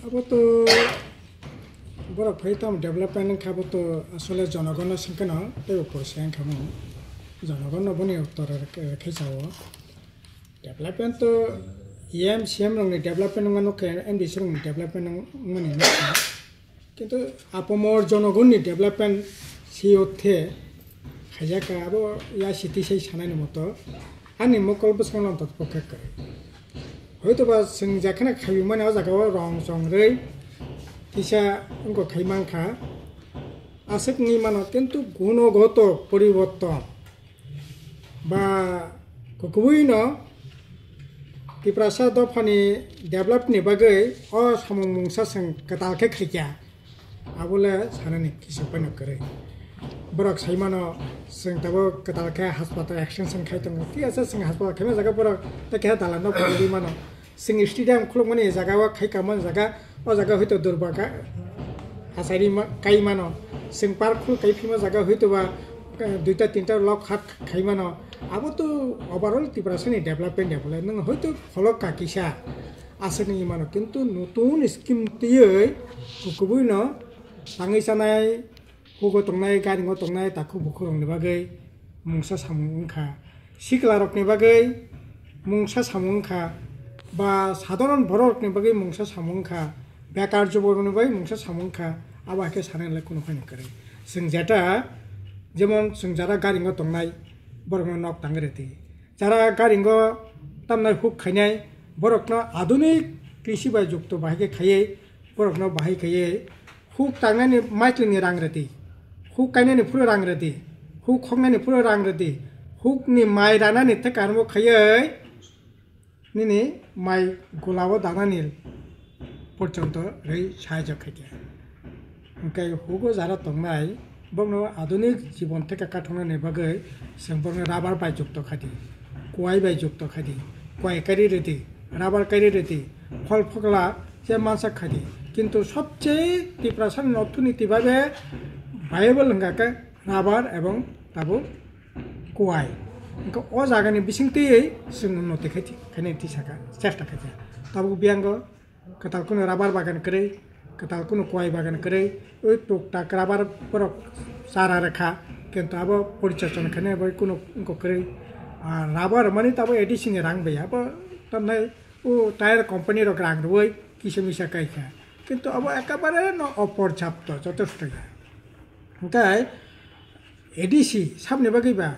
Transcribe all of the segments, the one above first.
Abo to borok phai tam development khabo to asole jonogon singkano tebo porsian khamo jonogon boni uttor khesawo development to EM CM rong development ngano ke NDC rong development ngani no kintu apomor jonogon ni development siothe khajaka abo ya city sei sanani moto ani mokol buskanam tot pokhek kare hoyto ba sing jakhana khabi mane o jagao rong song rei kisha unko khaiman kha asek ni mano kintu গুণগত পরিবর্তন বা kukuino kiprasa dofani develop ni bagai o samung mungsa sang katal ke khikya abule sanani kisa pano kare borok saimano sing tabo katal ke hospital action sang khaitong ti asa sing hospital khema jaga borok ta ke dalano pori mano sing stadium khulmani jaga wa khaikaman jaga o jaga hoito durbaga asari kai mano sing park khul kaifima jaga hoito ba দুইটা তিনটা lock হাত খাইমানো আবো তো overall ত্রিপুরাসনি development নং হয়তো ফলক কাকিসা আসেনি মানো কিন্তু নতুন স্কিম দিয়ে কুকুবুইনো তাঙ্গই সানাই হুগো তংনাই গারিঙো তংনাই তাকু বুখুরংনি বাগै মুংसा सामुंखा सिखलारकनि बागै मुंसा सामुंखा बा साधारण बरकनि बागै मुंसा सामुंखा बेकार जबरनि बागै मुंसा सामुंखा आबाके सानायलाय कोनो फाइन करे जों जेटा যেমন যারা গাড়িঙ্গ তংনাই বরকনো নক তাঙ্গরেতি যারা গাড়িঙ্গ তামনাই হুক খাইনাই বরকনো আধুনিক কৃষি বাই যুক্ত বাহিকে খাইয়ে বরকনো বাহি খাইয়ে হুক তাংনানি মাইক্লিনি রাংরেতি হুক কাইনানি পুরো রাংরেতি হুক খংনানি পুরো রাংরেতি হুকনি মাই রানানি থেকে আরম্ভ খাইয়ে নিনি মাই গোলাও দানানি পর্যন্ত রেই সাহায্য খাইতে ওকে হুকো যারা তংনাই বংনো আধুনিক জীবন থেকে কাঠনানি বাগৈ जों বংনো রাবার বাই যুক্ত খাদি কোয়াই বাই যুক্ত খাদি কোয়াই কারি রেতি রাবার কারি রেতি ফল ফগলা যে মানসা খাদি কিন্তু সবচেয়ে ত্রিপুরাসার অর্থনীতিভাবে ভাইয়েবল হঙ্গাকে রাবার এবং তাবো কোয়াই ও জায়গানি বিসিংতেই जों উন্নতি খাইতি খাইনি তিসাকা চেষ্টা খাইতি তাবো বিয়াঙ্গ কাতাল কোনো রাবার বাগান করে katal kuno kuai bagan kere oi tuktak rabar porok sara rekha kintu abo porichorjana khane bai kuno ko kere rabar mani tabo edison rang be abo tamnai o tire company rok rang roi kisemisa kaika kintu abo ekabare no oporjapto যথেষ্ট ওটাই ADC সামনে বাগै বা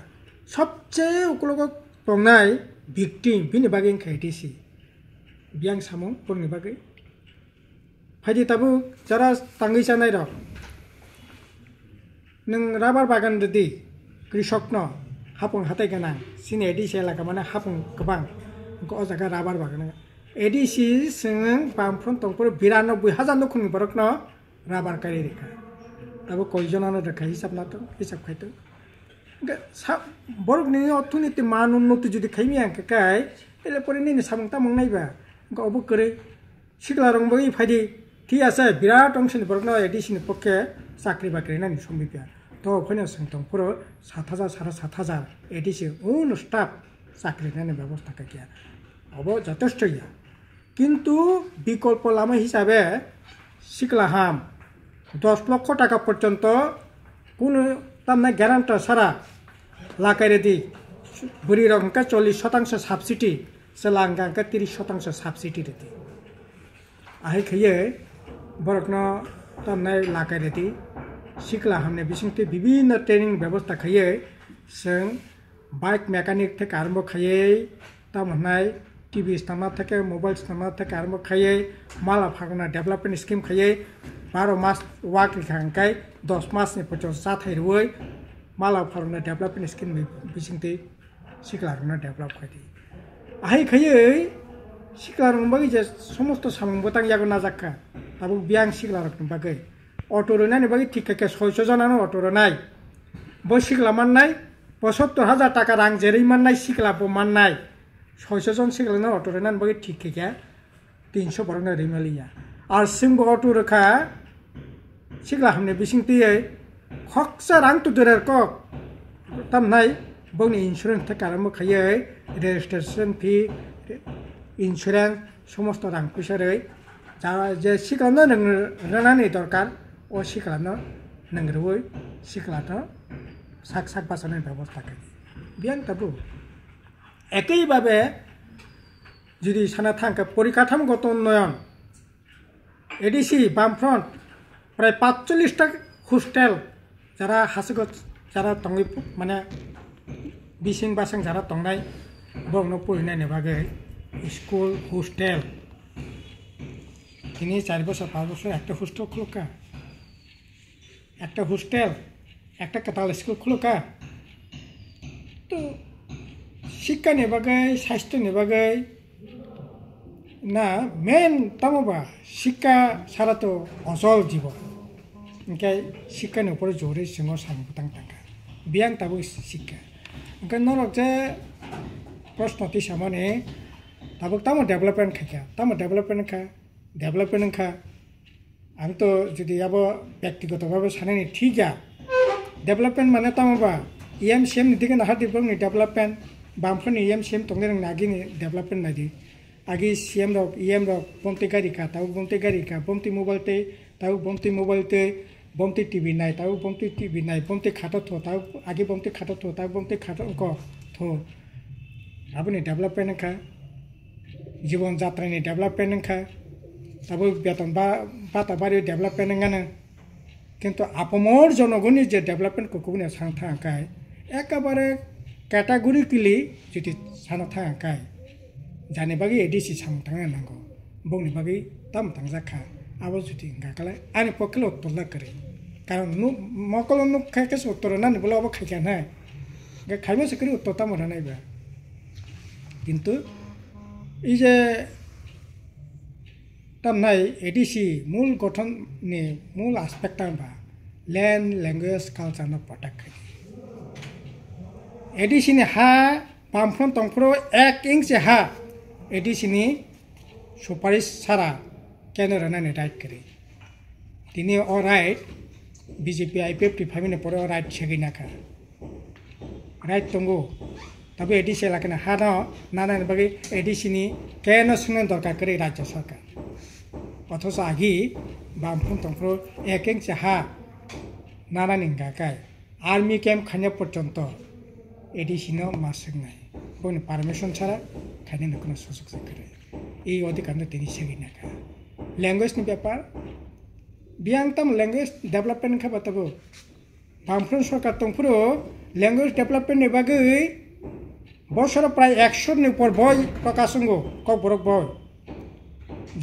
সবচেয়ে উকলগ টংনাই victim বিনি বাগै খাইটিসি বিয়াং সামং পরনি বাগै ফাইদি তাবো যারা তাঙ্গই জানাই rock নং rubber বাগান রেদি কৃষক ন হাপং হাতাই গোনাं सिनि एडिसि एलाका माने हापं गोबां ओ जागा राबार बागान एडिसि जों बामफ्रन तंपर 92,000 नखुनि बरक न राबार कारि रेखा ताबो कयजनानो रेखा हिसाब नातो हिसाब खाइतो बरक नि अर्थनीति मान उन्नति जुदि खाइमि आंके काय एले परे नि सामं तामं नायबा गबो करे सिगला रंग बगै फाइदि ঠিক আছে বিরাট অংশনি বরকনা এডিসিনি পক্ষে চাকরি বাকরি নানি সম্বিপিয়া তো ওখানে সোংতং পুরো 7,000 7,500 এডিসি উন স্টাফ চাকরি নানি ব্যবস্থা কাকিয়া অব যথেষ্ট ইয়া কিন্তু বিকল্প লামা হিসাবে শিখলাহাম 10 লক্ষ টাকা পর্যন্ত কোন তামনা গ্যারান্টার সারা লাকাইরে দি বুড়ি রকমকা 40% সাবসিডি সেলাঙ্গাঙ্কা 30% সাবসিডি রেতি আহে খাইয়ে বরকনো তামনাই লাকাইরেতি শিখলা হামনে বিসিংতে বিভিন্ন ট্রেনিং ব্যবস্থা খাইয়ে जों বাইক মেকানিক থেকে আরম্ভ খাইয়ে তামনাই টিভি স্টামা থেকে মোবাইল স্টামা থেকে আরম্ভ খাইয়ে মালা ফাগনা ডেভেলপমেন্ট স্কিম খাইয়ে 12 মাস ওয়াক লিখাঙ্কাই 10 মাসনি পর্যন্ত সাথাই রই মালা ফাগনা ডেভেলপমেন্ট স্কিম বিসিংতে শিখলা রনা ডেভেলপ খাইতি আহে খাইয়ে শিখলা রং বাগै যে সমস্ত সামং বতাং ইয়াগো নাজাক্কা তাবো বিয়াং শিখলা রকম বাগै অটো রনানি বাগै ঠিককে 600 জনানো অটো রনাই বই শিখলা মাননাই 75,000 টাকা রাং যেरै মাননাই শিখলা বো মাননাই 600 জন শিখলানো অটো রনানি বাগै ঠিককে 300 বরনা রিমালিয়া আর সিংবো অটো রেখা শিখলা হামনে বিসিংতিয়ে খকসা রাং তুদরের কক তামনাই বংনি ইন্স্যুরেন্স থেকে আরম্ভ খাইয়ে রেজিস্ট্রেশন ফি ইন্স্যুরেন্স সমস্ত রাং পয়সারে যে শিখানো রোনানি দরকার ও শিখানো নংরুই শিখানো সাক সাক বাসানোর ব্যবস্থা করে বিয়াং তাবু একইভাবে যদি সানা থাকা পরিকাঠামোগত উন্নয়ন এডিসি বামফ্রন্ট প্রায় 45টা হোস্টেল যারা হাসিগত যারা তঙ্গি মানে বিসিং বাসিং যারা তংনাই বংনো পড়িনাयनि বাগে স্কুল হোস্টেল 3-4 বছর 5 বছর একটা হোস্টেল খুলুকা একটা হোস্টেল একটা কাতাল স্কুল খুলুকা তো শিক্ষাनि বাগে স্বাস্থ্যनि বাগে না মেন তামবা শিক্ষা ছাড়া তো অচল জীবন ओंखाय शिक्षानि ऊपर जरै सिङाव सानबोथां थांगा बियां ताबो शिक्षा ओंखाय नरक जे प्रश्नति सामाने ताबो तामो डेभलपमेंट खाया तामो डेभलपमेंट खा आरो तो जुदि आबो व्यक्तिगतभावे सानैनि ठीका डेभलपमेंट माने तामोबा EMCM नि दिगना हादिबनि डेभलपमेंट बामफोरनि EMCM तंगे नागिनि डेभलपमेंट नादि आगि CM रक EM रक बमति गारि का ताबो बमति गारि का बमति मोबाइल ते ताबो बमति मोबाइल ते बमति टीवी नाय ताबो बमति टीवी नाय बमति खाटा थो ताबो आगे बमति खाटा थो ताबो बमति खाटा को थो आबनि डेभलपमेंट खा जीवन यात्रानि डेभलपमेंट खा ताबो बेतन बाता बारि डेभलपमेंट गाना किन्तु आपमर जनगणनि जे डेभलपमेंट को कुबने सांथा काय एकेबारे कैटेगरिकली जुदि साना था काय जाने बागै एडिसि सांथांगा नांगौ बंनि बागै ताम थांजाखा आबो जुदि गाकालाय आनि पक्कल उत्तरला करे कारण मकल नुक खायकेस उत्तर नानि बोला अब खायका ना गे खायमे सकरी उत्तर ताम रानायबा किन्तु এই যে तामनाय एडिसि मूल गठननि मूल एस्पेक्ट बा लैंड लैंग्वेज कल्चर न प्रोटेक्ट एडिसिनि हा बामफ्रन तंफ्रो 1 इंच हा एडिसिनि सुपारिश सारा केन्द्र रानानै राइट करे दिनै अ राइट बीजेपी IPF फाइमिने परे राइट सेगिनाखा राइट तंगो तबे एडिसि लाखना हा न नानानि बागै एडिसिनि केनो सुनो दरकार करे राज्य सरकार अथच आगि बामफ्रन तंफ्रो 1 इंच हा नानानि गाकाय आर्मी कैम्प खाने पर्यंत एडिसिनो मासंनाय बनि परमिशन छाड़ा खाने नकुना सुजुग जाकरे এই অধিকার তিনি সেগিনাকা ল্যাঙ্গুয়েজनि ব্যাপার বিয়াংতাম ল্যাঙ্গুয়েজ डेभलपमेंट खा बाताबो बामफ्रन सरकार तंफ्रो ল্যাঙ্গুয়েজ डेभलपमेंटनि बागै बছर प्राय 100 नि ऊपर बय प्रकाशंगो कक बरक बय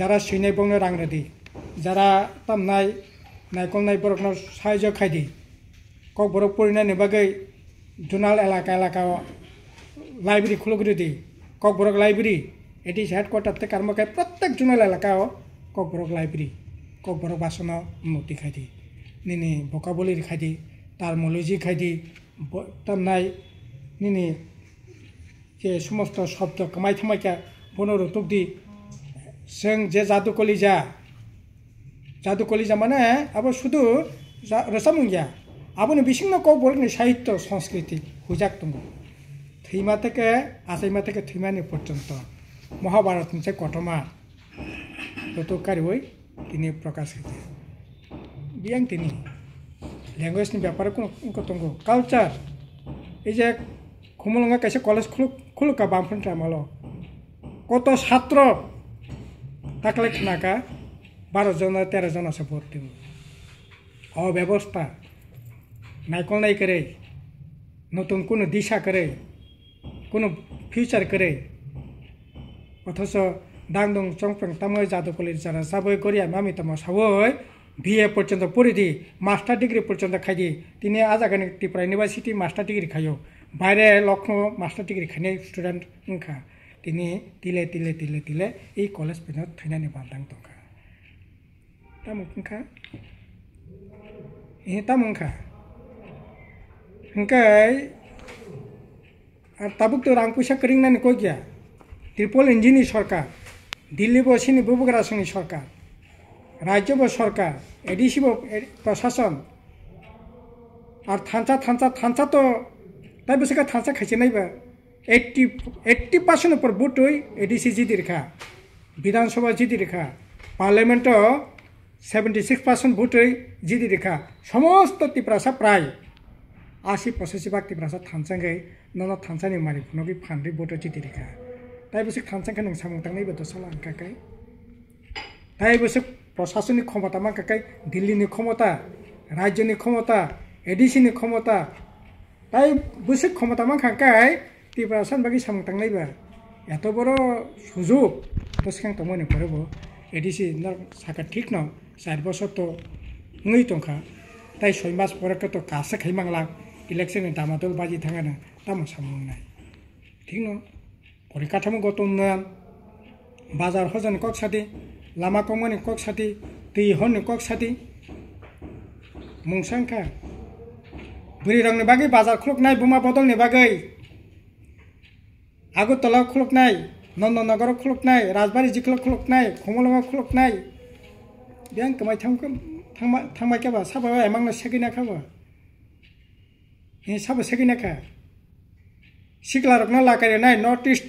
যারা সৈন্যাই বংनो रां रेडी যারা तामनाय नायकलनाय बरकनो साहाय्य खायदि कक बरक परिनायनि बागै जुनाल एलाका लाइब्रेरी खुलग्रिदि कक बरक लाइब्रेरी एडिस हेडक्वार्टर ते कर्मकाय प्रत्येक जुनाल एलाका कक बरक लाइब्रेरी कक बरक बासन उन्नति खायदि निनि भोकाबुलारि खायदि टार्मोलॉजी खायदि तामनाय निनि जे समस्त शब्द कमाय थमायका बनरुतुकदि जों जे जादु कलिजा माने अब शुधु रसामुंगिया आबोनि बिसिंनो कक बरकनि साहित्य संस्कृति हुजाक दङ थैमा থেকে आसाइमा থেকে थैमानि पर्यन्त महाभारत मोनसे घटना रतुकारिवै तिनि प्रकाश होते बियां तिनि लैंग्वेजनि व्यापार को दङ कालचार এই যে खुमलंगा कैसे कलेज खुलुका बामफ्रन टाइमालो कत छात्र ताकले खनाका 12 जन 13 जन से भर्ती अव्यवस्था नायकलनाय करे नतुन कोनो दिशा करे कोनो फ्यूचर करे अथच दांदं चंगफ्रं तामय जादु कलेज जाना साबै करिया मामी तम साबै BA पर्यंत पढ़िदि मास्टर डिग्री पर्यंत खायदि तिनि आजागानि त्रिपुरा यूनिवर्सिटी मास्टर डिग्री खायो बाहरे लखनऊ मास्टर डिग्री खाने स्टूडेंट उनका तिनि तिले तिले तिले तिले এই कलेज पेनो थैनानि बांदां दंखा तामुखा तामुखा ओंखाय ताबुक तो रां पैसा करिंनानि को गया ट्रिपल इंजिननि सरकार दिल्ली बसिनि बुबुग्रासनि सरकार राज्य सरकार एडिसि प्रशासन और थांचा तो दा बिसोरखौ थांचा खायसे नायबा 80% ऊपर बुट एडिसि जिदि रेखा विधानसभा जिदि रेखा পার্লামেন্ট 76% ভোটে জিতি রেখা সমস্ত ত্রিপুরাসা প্রায় 80% ভাগ ত্রিপুরাসা থানসাঙ্গে নন থানসানি মারি নগি ফান্ডি ভোটে জিতি রেখা তাই বসে থানসাঙ্গে নং সামং তাंगनाय বতো সালা কাকাই তাই বসে প্রশাসনিক ক্ষমতা মা কাকাই দিল্লিনি ক্ষমতা রাজ্যনি ক্ষমতা এডিসিনি ক্ষমতা তাই বসে ক্ষমতা মা কাকাই ত্রিপুরাসান বাকি সামং তাंगनाय বা এত বড় সুযোগ তো সিখাং তো মনে পড়ব এডিসি সাকা ঠিক ন 4 বছর তো ngै তংখা তাই 6 মাস পরে তো কাছে খাইমাংলা ইলেকশনের দামাদল বাজি থাঙা না তামো সামংনাই ঠিক ন পরিকাঠামোগত উন্নয়ন বাজার হজানি কক সাথে লামা কমানি কক সাথে दै হননি কক সাথে মুংসাংখা বুড়ি রংনি বাগै বাজার খুলকনাই বুমা বদলनि বাগै আগরতলা খুলকনাই नन्दनगर खुलकनाय राजबारी जिखल खुलकनाय खमलगाव खुलकनाय बें कमाय थांबाय केबा साबा एमांना सेगिना खाबा हे साबा सेगिना खा सिखलारकना लागायनाय नर्थ ईस्ट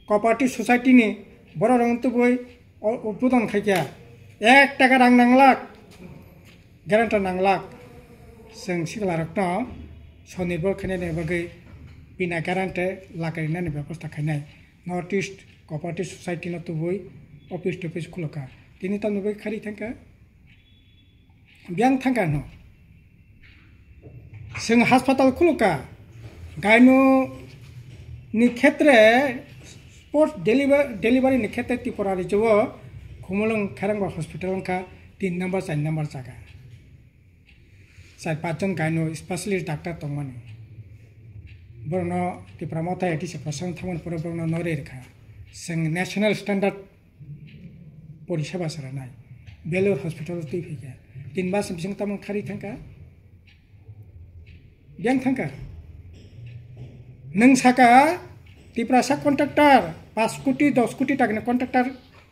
कोऑपरेटिव सोसाइटी नि बर रंगतु बय उद्बोधन खायया 1 टाका रां नांलाक ग्यारान्टार नांलाक जों सिखलारकना स्वनिर्भर खायनाय बागै बिना ग्यारान्टे लागायनायनि बेबस्था खायनाय नर्थ ईस्ट कोऑपरेटिव सोसाइटी न तो बय ऑफिस टफिस खुलका तिनि तन बय खारि थांका ब्यांग थांका न जों हास्पाताल खुलका गायनो नि क्षेत्रे स्पोर्ट्स डेलीवरी नि क्षेत्रे त्रिपुरा राज्यो खुमलंग खारंगबा हॉस्पिटल का 3 नंबर 4 नंबर जागा 4-5 जन गायनो स्पेशलिस्ट डॉक्टर तंगमानि बरनो त्रिपुरा मावथा एटिसि प्रशासन थांमोन पर बरनो नरे रेखा जों नेशनल स्टैंडर्ड परिसेबा सरानाय बेलुर हॉस्पिटल दै फैया 3 मास बिसिं तामोन खारि थांका ब्यांग थांका नों साका त्रिपुरासा कन्ट्राक्टर 5 कोटी 10 कोटी टाकानि कन्ट्राक्टर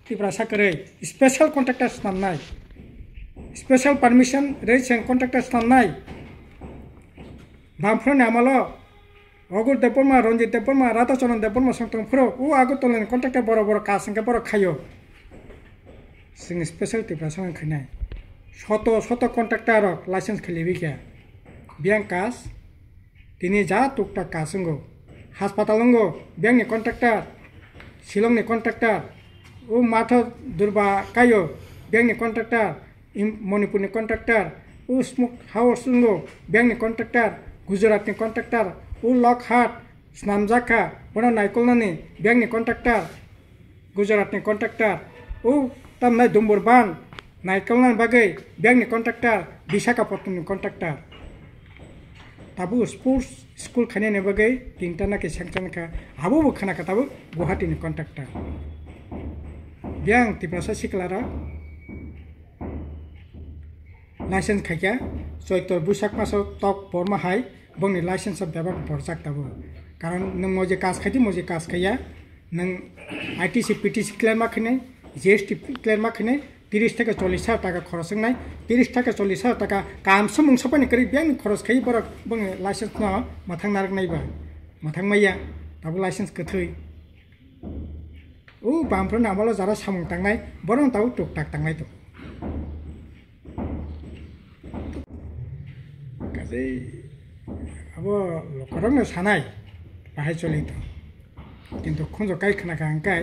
त्रिपुरासा करे स्पेशल कन्ट्राक्टर साननाय स्पेशल परमिशन रेसन कन्ट्राक्टर साननाय बामफ्रने आमालो अगुर देपरमा रंजित देपरमा राधाचरण देपरमा संतम फुरो उ आगरतलानि कन्ट्राक्टर बड़ कासंके बड़ खायो जों स्पेशल त्रिपुरासा खायनाय शत कन्ट्राक्टर लाइसेंस खलिबिखा ब्यांक कास तिनि जा टुकटाक कासंगो हास्पातालंगो ब्यांकनि कन्ट्राक्टर शिलंनि कन्ट्राक्टर उ माथा दुर्बा कायो ब्यांकनि कन्ट्राक्टर मणिपुरनि कन्ट्राक्टर उ स्मोक हाउसंगो ब्यांकनि कन्ट्राक्टर गुजरातनि कन्ट्राक्टर उ लकहाट स्नामजाखा बना नायकलनानि ब्यांकनि कन्ट्राक्टर गुजरातनि कन्ट्राक्टर उ तामनाय दुम्बुरबान नायकलनानि बागै ब्यांकनि कन्ट्राक्टर विशाखापट्टनमनि कन्ट्राक्टर ताबु स्पोर्ट्स स्कूल खानायनि बागै तिनटा नाखि सेंक्सनखा हाबो खानाखा ताबु गुवाहाटीनि कन्ट्राक्टर ब्यांक त्रिपुरासा सिखलारा लाइसेंस खायका चैत्र बैसाख मासाव तक बरमा हाय बंनि लाइसेंस बेबा बरजाक ताबो कारण नों मजे कास खायदि मजे कास खाया नों आईटीसी पीटीसी क्लियर माखिनाय जीएसटी क्लियर माखिनाय 30 टाका 40 टाका खरच नाय 30 टाका 40 टाका कामसो मुंसपानि करि ब्यांक खरच खाय बर बंनि लाइसेंस न माथां नारक नायबा माथां माया ताबो लाइसेंस कथै उ बामफ्र नामालो जारा सामुं तांनाय बरं ताबो टुकटाक तांनाय तो गाजै अब लकरंनो सानाय बाहाय चलितो किन्तु खंजो काय खानाखा आंकाय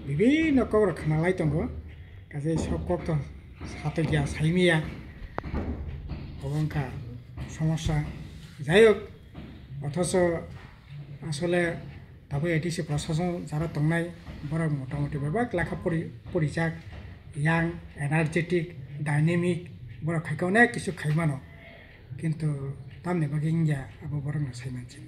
विभिन्न कवर खानालाय दंगो गाजै सब कक्त सातगिया साइमिया अबंका समस्या যাই হোক অথচ আসলে তবে এটিসি প্রশাসন যারা দंनाय বড় মোটামুটি বেবাক লেখা পরিচাক ইয়াং এনার্জেটিক ডাইনামিक বড় খাইকাও না কিছু খাইমানো কিন্তু তামনে বাকি ইংয়া আবো বড় না সাইমানছি